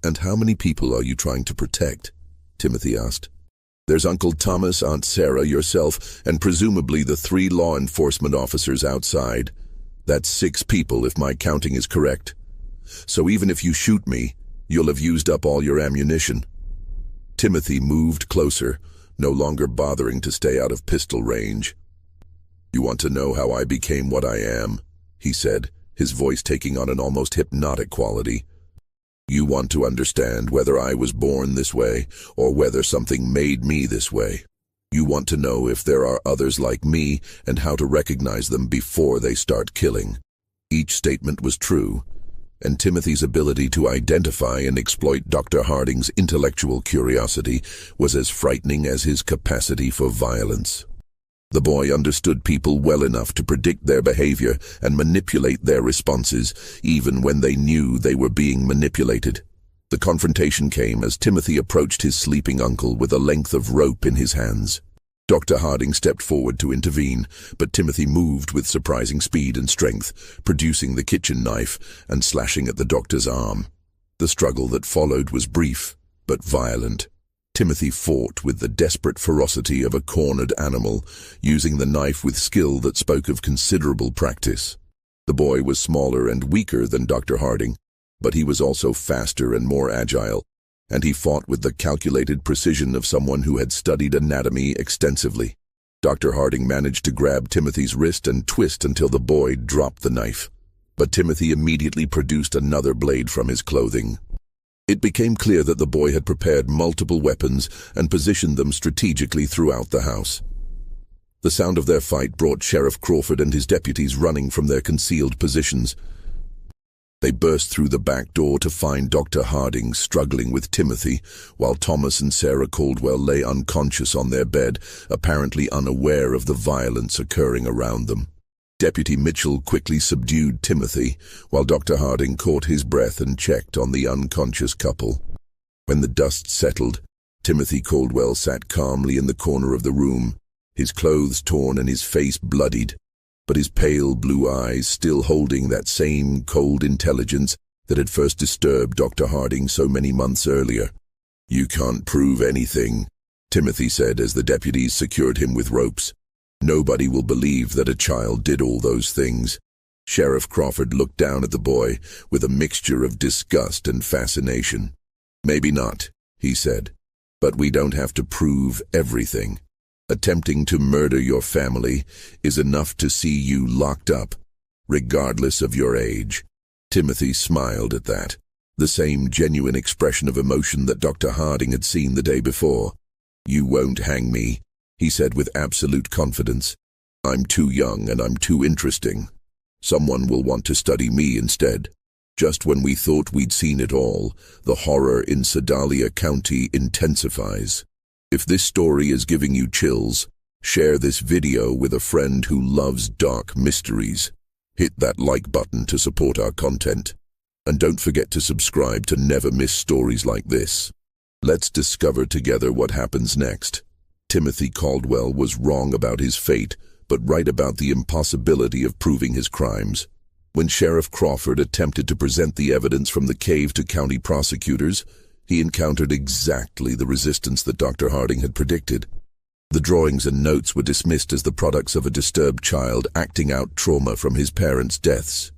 "And how many people are you trying to protect?" Timothy asked. "There's Uncle Thomas, Aunt Sarah, yourself, and presumably the 3 law enforcement officers outside. That's 6 people if my counting is correct. So even if you shoot me, you'll have used up all your ammunition." Timothy moved closer, no longer bothering to stay out of pistol range. "You want to know how I became what I am?" he said, his voice taking on an almost hypnotic quality. "You want to understand whether I was born this way, or whether something made me this way. You want to know if there are others like me, and how to recognize them before they start killing." Each statement was true, and Timothy's ability to identify and exploit Dr. Harding's intellectual curiosity was as frightening as his capacity for violence. The boy understood people well enough to predict their behavior and manipulate their responses, even when they knew they were being manipulated. The confrontation came as Timothy approached his sleeping uncle with a length of rope in his hands. Dr. Harding stepped forward to intervene, but Timothy moved with surprising speed and strength, producing the kitchen knife and slashing at the doctor's arm. The struggle that followed was brief, but violent. Timothy fought with the desperate ferocity of a cornered animal, using the knife with skill that spoke of considerable practice. The boy was smaller and weaker than Dr. Harding, but he was also faster and more agile, and he fought with the calculated precision of someone who had studied anatomy extensively. Dr. Harding managed to grab Timothy's wrist and twist until the boy dropped the knife, but Timothy immediately produced another blade from his clothing. It became clear that the boy had prepared multiple weapons and positioned them strategically throughout the house. The sound of their fight brought Sheriff Crawford and his deputies running from their concealed positions. They burst through the back door to find Dr. Harding struggling with Timothy, while Thomas and Sarah Caldwell lay unconscious on their bed, apparently unaware of the violence occurring around them. Deputy Mitchell quickly subdued Timothy, while Dr. Harding caught his breath and checked on the unconscious couple. When the dust settled, Timothy Caldwell sat calmly in the corner of the room, his clothes torn and his face bloodied, but his pale blue eyes still holding that same cold intelligence that had first disturbed Dr. Harding so many months earlier. "You can't prove anything," Timothy said as the deputies secured him with ropes. "Nobody will believe that a child did all those things." Sheriff Crawford looked down at the boy with a mixture of disgust and fascination. "Maybe not," he said, "but we don't have to prove everything. Attempting to murder your family is enough to see you locked up, regardless of your age." Timothy smiled at that, the same genuine expression of emotion that Dr. Harding had seen the day before. "You won't hang me," he said with absolute confidence. "I'm too young and I'm too interesting. Someone will want to study me instead." Just when we thought we'd seen it all, the horror in Sedalia County intensifies. If this story is giving you chills, share this video with a friend who loves dark mysteries. Hit that like button to support our content. And don't forget to subscribe to never miss stories like this. Let's discover together what happens next. Timothy Caldwell was wrong about his fate, but right about the impossibility of proving his crimes. When Sheriff Crawford attempted to present the evidence from the cave to county prosecutors, he encountered exactly the resistance that Dr. Harding had predicted. The drawings and notes were dismissed as the products of a disturbed child acting out trauma from his parents' deaths.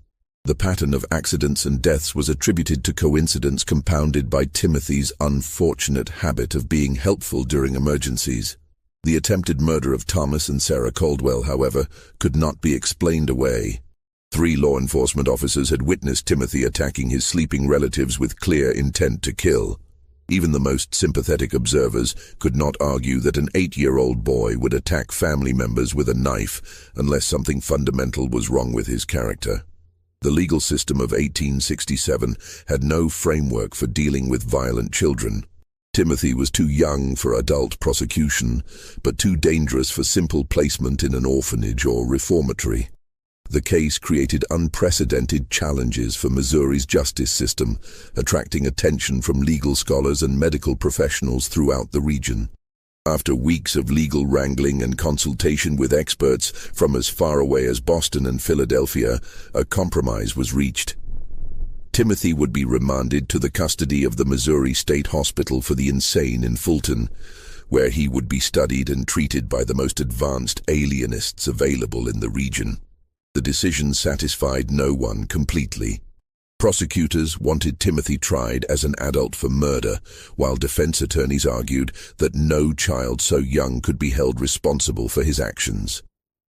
The pattern of accidents and deaths was attributed to coincidence compounded by Timothy's unfortunate habit of being helpful during emergencies. The attempted murder of Thomas and Sarah Caldwell, however, could not be explained away. 3 law enforcement officers had witnessed Timothy attacking his sleeping relatives with clear intent to kill. Even the most sympathetic observers could not argue that an 8-year-old boy would attack family members with a knife unless something fundamental was wrong with his character. The legal system of 1867 had no framework for dealing with violent children. Timothy was too young for adult prosecution, but too dangerous for simple placement in an orphanage or reformatory. The case created unprecedented challenges for Missouri's justice system, attracting attention from legal scholars and medical professionals throughout the region. After weeks of legal wrangling and consultation with experts from as far away as Boston and Philadelphia, a compromise was reached. Timothy would be remanded to the custody of the Missouri State Hospital for the Insane in Fulton, where he would be studied and treated by the most advanced alienists available in the region. The decision satisfied no one completely. Prosecutors wanted Timothy tried as an adult for murder, while defense attorneys argued that no child so young could be held responsible for his actions.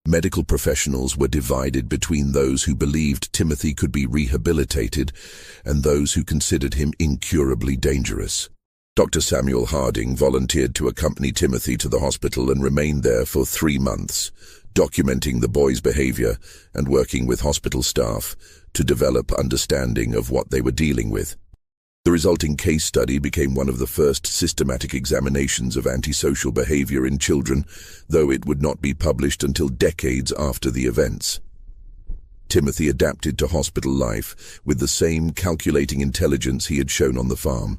Medical professionals were divided between those who believed Timothy could be rehabilitated and those who considered him incurably dangerous. Dr. Samuel Harding volunteered to accompany Timothy to the hospital and remained there for 3 months, documenting the boy's behavior and working with hospital staff to develop understanding of what they were dealing with. The resulting case study became one of the first systematic examinations of antisocial behavior in children, though it would not be published until decades after the events. Timothy adapted to hospital life with the same calculating intelligence he had shown on the farm.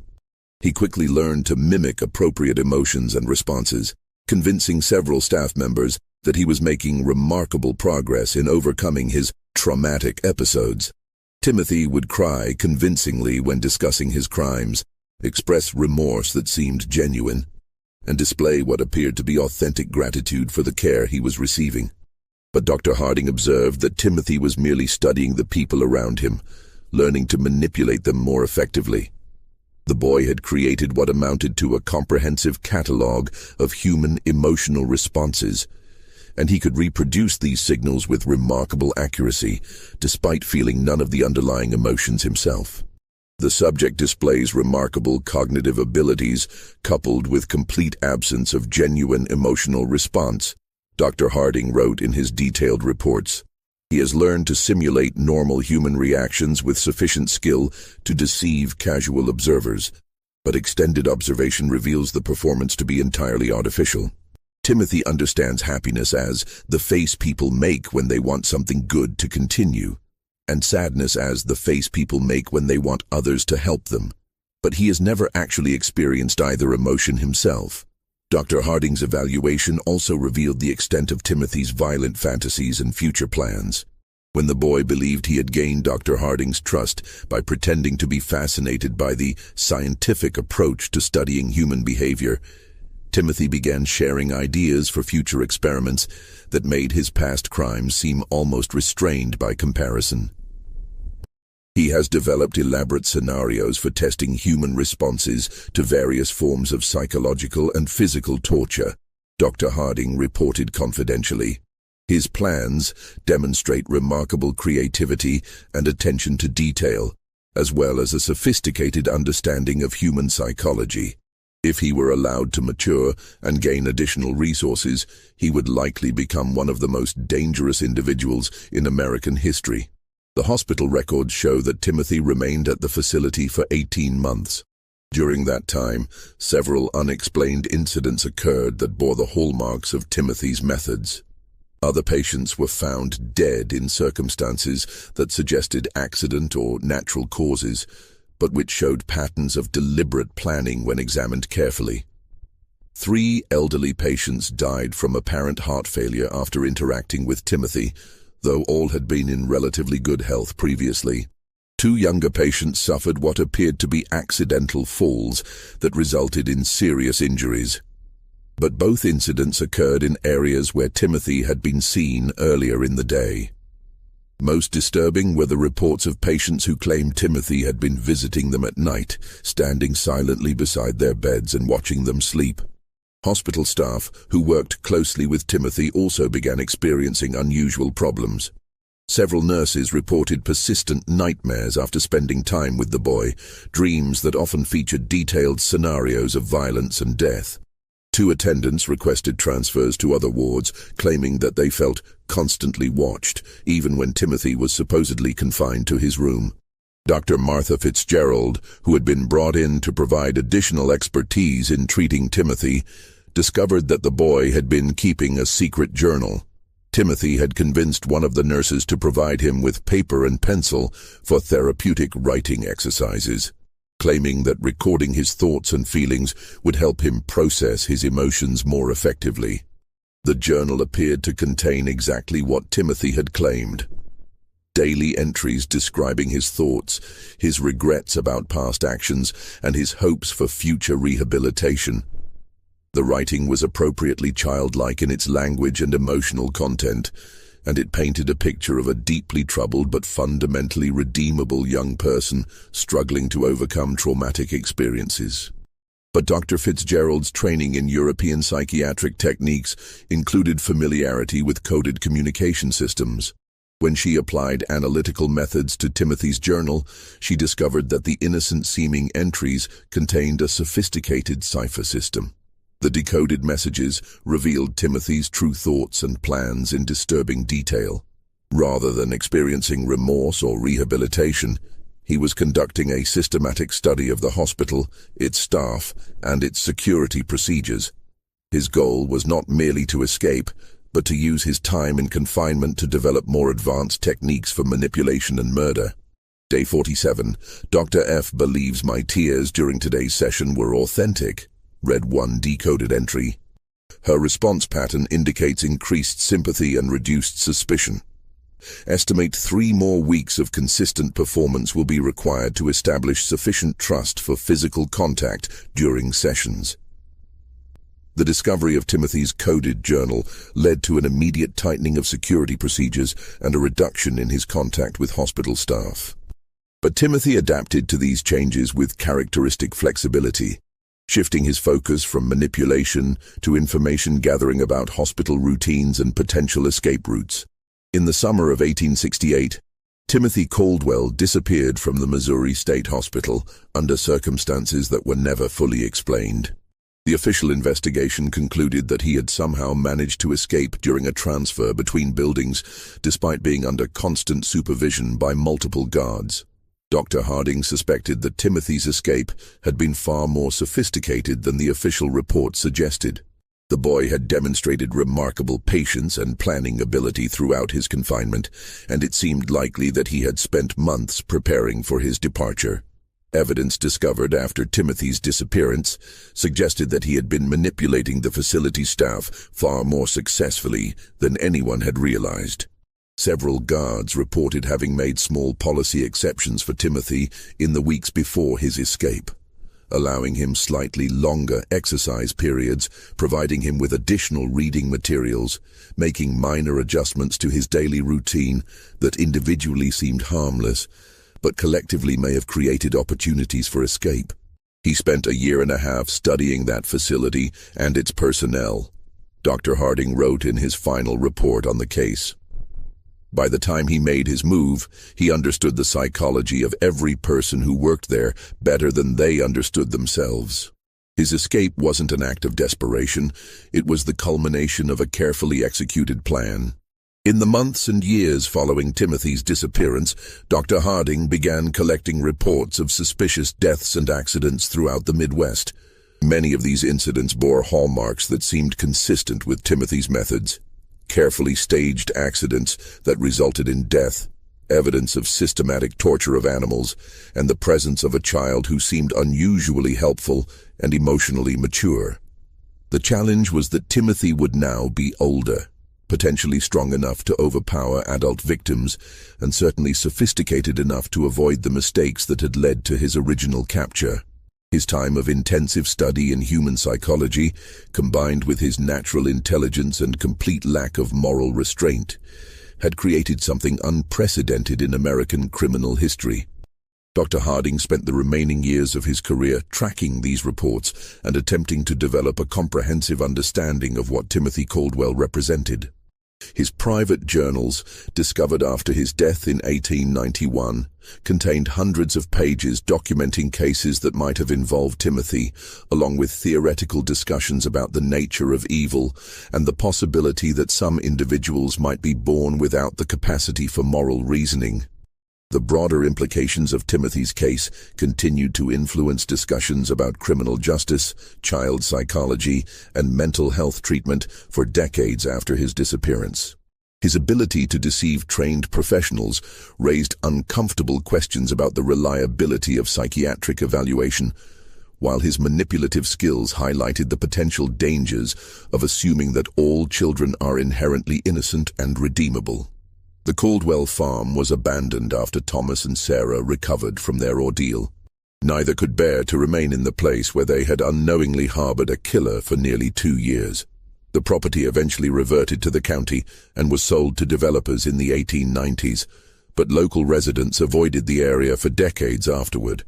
He quickly learned to mimic appropriate emotions and responses, convincing several staff members that he was making remarkable progress in overcoming his traumatic episodes. Timothy would cry convincingly when discussing his crimes, express remorse that seemed genuine, and display what appeared to be authentic gratitude for the care he was receiving. But Dr. Harding observed that Timothy was merely studying the people around him, learning to manipulate them more effectively. The boy had created what amounted to a comprehensive catalog of human emotional responses, and he could reproduce these signals with remarkable accuracy, despite feeling none of the underlying emotions himself. The subject displays remarkable cognitive abilities, coupled with complete absence of genuine emotional response, Dr. Harding wrote in his detailed reports. He has learned to simulate normal human reactions with sufficient skill to deceive casual observers, but extended observation reveals the performance to be entirely artificial. Timothy understands happiness as the face people make when they want something good to continue, and sadness as the face people make when they want others to help them. But he has never actually experienced either emotion himself. Dr. Harding's evaluation also revealed the extent of Timothy's violent fantasies and future plans. When the boy believed he had gained Dr. Harding's trust by pretending to be fascinated by the scientific approach to studying human behavior, Timothy began sharing ideas for future experiments that made his past crimes seem almost restrained by comparison. He has developed elaborate scenarios for testing human responses to various forms of psychological and physical torture, Dr. Harding reported confidentially. His plans demonstrate remarkable creativity and attention to detail, as well as a sophisticated understanding of human psychology. If he were allowed to mature and gain additional resources, he would likely become one of the most dangerous individuals in American history. The hospital records show that Timothy remained at the facility for 18 months. During that time, several unexplained incidents occurred that bore the hallmarks of Timothy's methods. Other patients were found dead in circumstances that suggested accident or natural causes, but which showed patterns of deliberate planning when examined carefully. 3 elderly patients died from apparent heart failure after interacting with Timothy, though all had been in relatively good health previously. 2 younger patients suffered what appeared to be accidental falls that resulted in serious injuries. But both incidents occurred in areas where Timothy had been seen earlier in the day. Most disturbing were the reports of patients who claimed Timothy had been visiting them at night, standing silently beside their beds and watching them sleep. Hospital staff who worked closely with Timothy also began experiencing unusual problems. Several nurses reported persistent nightmares after spending time with the boy, dreams that often featured detailed scenarios of violence and death. 2 attendants requested transfers to other wards, claiming that they felt constantly watched, even when Timothy was supposedly confined to his room. Dr. Martha Fitzgerald, who had been brought in to provide additional expertise in treating Timothy, discovered that the boy had been keeping a secret journal. Timothy had convinced one of the nurses to provide him with paper and pencil for therapeutic writing exercises, claiming that recording his thoughts and feelings would help him process his emotions more effectively. The journal appeared to contain exactly what Timothy had claimed. Daily entries describing his thoughts, his regrets about past actions, and his hopes for future rehabilitation. The writing was appropriately childlike in its language and emotional content, and it painted a picture of a deeply troubled but fundamentally redeemable young person struggling to overcome traumatic experiences. But Dr. Fitzgerald's training in European psychiatric techniques included familiarity with coded communication systems. When she applied analytical methods to Timothy's journal, she discovered that the innocent-seeming entries contained a sophisticated cipher system. The decoded messages revealed Timothy's true thoughts and plans in disturbing detail. Rather than experiencing remorse or rehabilitation, he was conducting a systematic study of the hospital, its staff, and its security procedures. His goal was not merely to escape, but to use his time in confinement to develop more advanced techniques for manipulation and murder. Day 47. Dr. F believes my tears during today's session were authentic. Read one decoded entry. Her response pattern indicates increased sympathy and reduced suspicion. Estimate 3 more weeks of consistent performance will be required to establish sufficient trust for physical contact during sessions. The discovery of Timothy's coded journal led to an immediate tightening of security procedures and a reduction in his contact with hospital staff. But Timothy adapted to these changes with characteristic flexibility, shifting his focus from manipulation to information gathering about hospital routines and potential escape routes. In the summer of 1868, Timothy Caldwell disappeared from the Missouri State Hospital under circumstances that were never fully explained. The official investigation concluded that he had somehow managed to escape during a transfer between buildings, despite being under constant supervision by multiple guards. Dr. Harding suspected that Timothy's escape had been far more sophisticated than the official report suggested. The boy had demonstrated remarkable patience and planning ability throughout his confinement, and it seemed likely that he had spent months preparing for his departure. Evidence discovered after Timothy's disappearance suggested that he had been manipulating the facility staff far more successfully than anyone had realized. Several guards reported having made small policy exceptions for Timothy in the weeks before his escape, allowing him slightly longer exercise periods, providing him with additional reading materials, making minor adjustments to his daily routine that individually seemed harmless, but collectively may have created opportunities for escape. He spent a year and a half studying that facility and its personnel, Dr. Harding wrote in his final report on the case. By the time he made his move, he understood the psychology of every person who worked there better than they understood themselves. His escape wasn't an act of desperation, it was the culmination of a carefully executed plan. In the months and years following Timothy's disappearance, Dr. Harding began collecting reports of suspicious deaths and accidents throughout the Midwest. Many of these incidents bore hallmarks that seemed consistent with Timothy's methods. Carefully staged accidents that resulted in death, evidence of systematic torture of animals, and the presence of a child who seemed unusually helpful and emotionally mature. The challenge was that Timothy would now be older, potentially strong enough to overpower adult victims, and certainly sophisticated enough to avoid the mistakes that had led to his original capture. His time of intensive study in human psychology, combined with his natural intelligence and complete lack of moral restraint, had created something unprecedented in American criminal history. Dr. Harding spent the remaining years of his career tracking these reports and attempting to develop a comprehensive understanding of what Timothy Caldwell represented. His private journals, discovered after his death in 1891, contained hundreds of pages documenting cases that might have involved Timothy, along with theoretical discussions about the nature of evil and the possibility that some individuals might be born without the capacity for moral reasoning. The broader implications of Timothy's case continued to influence discussions about criminal justice, child psychology, and mental health treatment for decades after his disappearance. His ability to deceive trained professionals raised uncomfortable questions about the reliability of psychiatric evaluation, while his manipulative skills highlighted the potential dangers of assuming that all children are inherently innocent and redeemable. The Caldwell farm was abandoned after Thomas and Sarah recovered from their ordeal. Neither could bear to remain in the place where they had unknowingly harbored a killer for nearly 2 years. The property eventually reverted to the county and was sold to developers in the 1890s, but local residents avoided the area for decades afterward.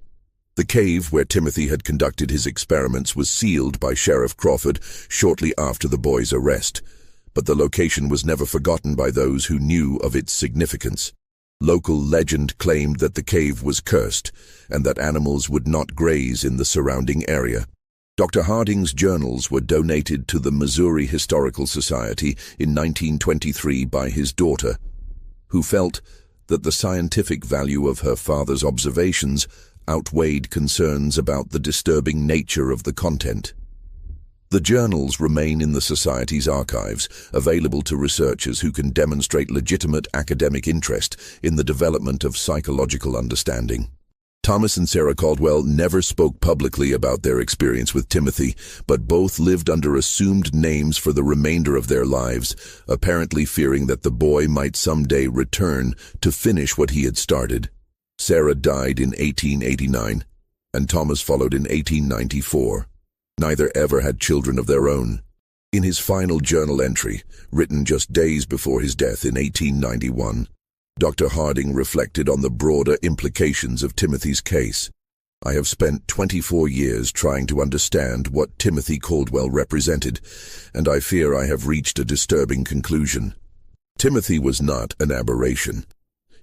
The cave where Timothy had conducted his experiments was sealed by Sheriff Crawford shortly after the boy's arrest, but the location was never forgotten by those who knew of its significance. Local legend claimed that the cave was cursed and that animals would not graze in the surrounding area. Dr. Harding's journals were donated to the Missouri Historical Society in 1923 by his daughter, who felt that the scientific value of her father's observations outweighed concerns about the disturbing nature of the content. The journals remain in the Society's archives, available to researchers who can demonstrate legitimate academic interest in the development of psychological understanding. Thomas and Sarah Caldwell never spoke publicly about their experience with Timothy, but both lived under assumed names for the remainder of their lives, apparently fearing that the boy might someday return to finish what he had started. Sarah died in 1889, and Thomas followed in 1894. Neither ever had children of their own. In his final journal entry, written just days before his death in 1891, Dr. Harding reflected on the broader implications of Timothy's case. I have spent 24 years trying to understand what Timothy Caldwell represented, and I fear I have reached a disturbing conclusion. Timothy was not an aberration.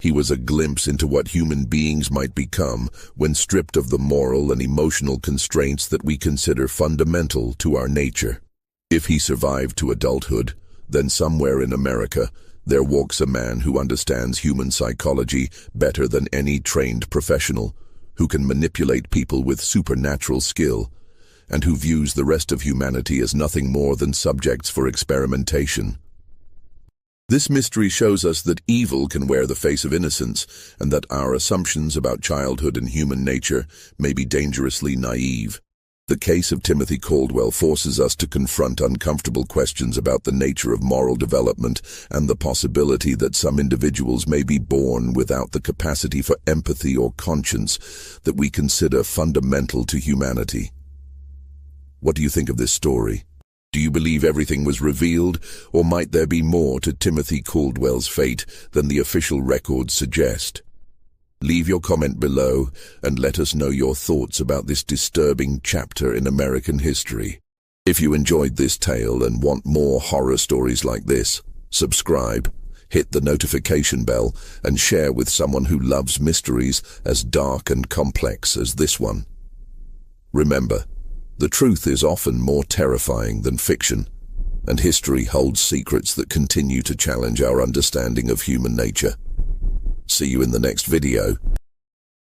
He was a glimpse into what human beings might become when stripped of the moral and emotional constraints that we consider fundamental to our nature. If he survived to adulthood, then somewhere in America, there walks a man who understands human psychology better than any trained professional, who can manipulate people with supernatural skill, and who views the rest of humanity as nothing more than subjects for experimentation. This mystery shows us that evil can wear the face of innocence, and that our assumptions about childhood and human nature may be dangerously naive. The case of Timothy Caldwell forces us to confront uncomfortable questions about the nature of moral development and the possibility that some individuals may be born without the capacity for empathy or conscience that we consider fundamental to humanity. What do you think of this story? Do you believe everything was revealed, or might there be more to Timothy Caldwell's fate than the official records suggest? Leave your comment below and let us know your thoughts about this disturbing chapter in American history. If you enjoyed this tale and want more horror stories like this, subscribe, hit the notification bell, and share with someone who loves mysteries as dark and complex as this one. Remember, the truth is often more terrifying than fiction, and history holds secrets that continue to challenge our understanding of human nature. See you in the next video.